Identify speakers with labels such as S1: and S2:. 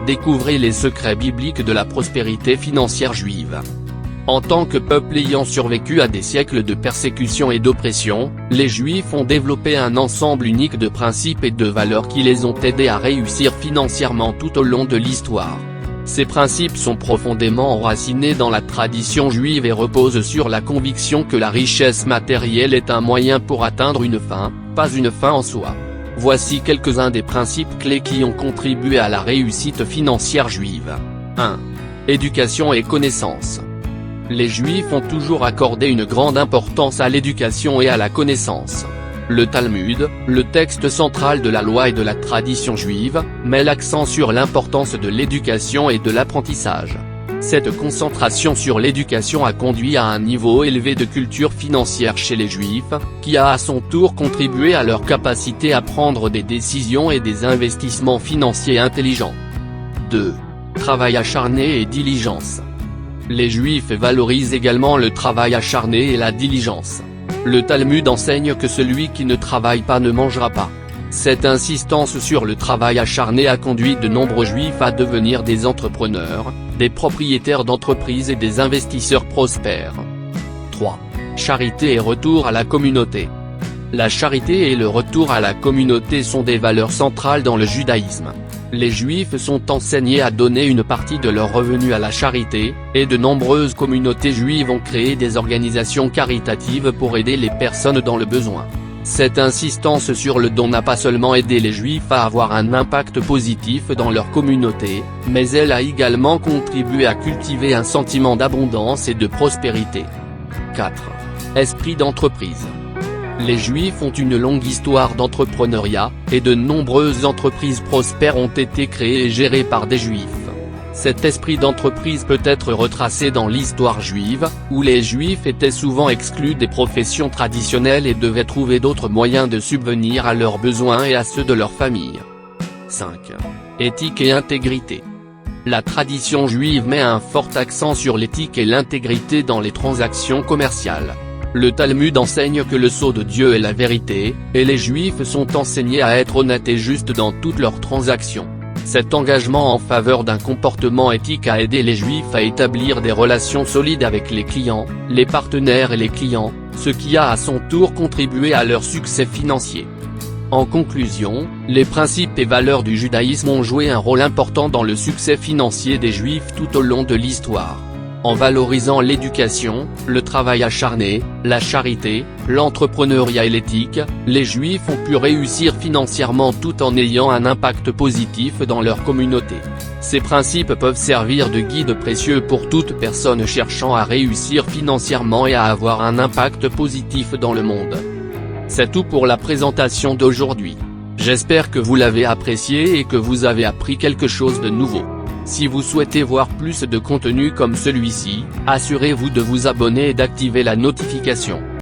S1: découvrez les secrets bibliques de la prospérité financière juive. En tant que peuple ayant survécu à des siècles de persécution et d'oppression, les Juifs ont développé un ensemble unique de principes et de valeurs qui les ont aidés à réussir financièrement tout au long de l'histoire. Ces principes sont profondément enracinés dans la tradition juive et reposent sur la conviction que la richesse matérielle est un moyen pour atteindre une fin, pas une fin en soi. Voici quelques-uns des principes clés qui ont contribué à la réussite financière juive. 1. Éducation et connaissance. Les Juifs ont toujours accordé une grande importance à l'éducation et à la connaissance. Le Talmud, le texte central de la loi et de la tradition juive, met l'accent sur l'importance de l'éducation et de l'apprentissage. Cette concentration sur l'éducation a conduit à un niveau élevé de culture financière chez les Juifs, qui a à son tour contribué à leur capacité à prendre des décisions et des investissements financiers intelligents. 2. Travail acharné et diligence. Les Juifs valorisent également le travail acharné et la diligence. Le Talmud enseigne que celui qui ne travaille pas ne mangera pas. Cette insistance sur le travail acharné a conduit de nombreux Juifs à devenir des entrepreneurs, des propriétaires d'entreprises et des investisseurs prospères. 3. Charité et retour à la communauté. La charité et le retour à la communauté sont des valeurs centrales dans le judaïsme. Les Juifs sont enseignés à donner une partie de leurs revenus à la charité, et de nombreuses communautés juives ont créé des organisations caritatives pour aider les personnes dans le besoin. Cette insistance sur le don n'a pas seulement aidé les Juifs à avoir un impact positif dans leur communauté, mais elle a également contribué à cultiver un sentiment d'abondance et de prospérité. 4. Esprit d'entreprise. Les Juifs ont une longue histoire d'entrepreneuriat, et de nombreuses entreprises prospères ont été créées et gérées par des Juifs. Cet esprit d'entreprise peut être retracé dans l'histoire juive, où les Juifs étaient souvent exclus des professions traditionnelles et devaient trouver d'autres moyens de subvenir à leurs besoins et à ceux de leur famille. 5. Éthique et intégrité. La tradition juive met un fort accent sur l'éthique et l'intégrité dans les transactions commerciales. Le Talmud enseigne que le sceau de Dieu est la vérité, et les Juifs sont enseignés à être honnêtes et justes dans toutes leurs transactions. Cet engagement en faveur d'un comportement éthique a aidé les Juifs à établir des relations solides avec les clients, les partenaires et les clients, ce qui a à son tour contribué à leur succès financier. En conclusion, les principes et valeurs du judaïsme ont joué un rôle important dans le succès financier des Juifs tout au long de l'histoire. En valorisant l'éducation, le travail acharné, la charité, l'entrepreneuriat et l'éthique, les Juifs ont pu réussir financièrement tout en ayant un impact positif dans leur communauté. Ces principes peuvent servir de guide précieux pour toute personne cherchant à réussir financièrement et à avoir un impact positif dans le monde. C'est tout pour la présentation d'aujourd'hui. J'espère que vous l'avez apprécié et que vous avez appris quelque chose de nouveau. Si vous souhaitez voir plus de contenu comme celui-ci, assurez-vous de vous abonner et d'activer la notification.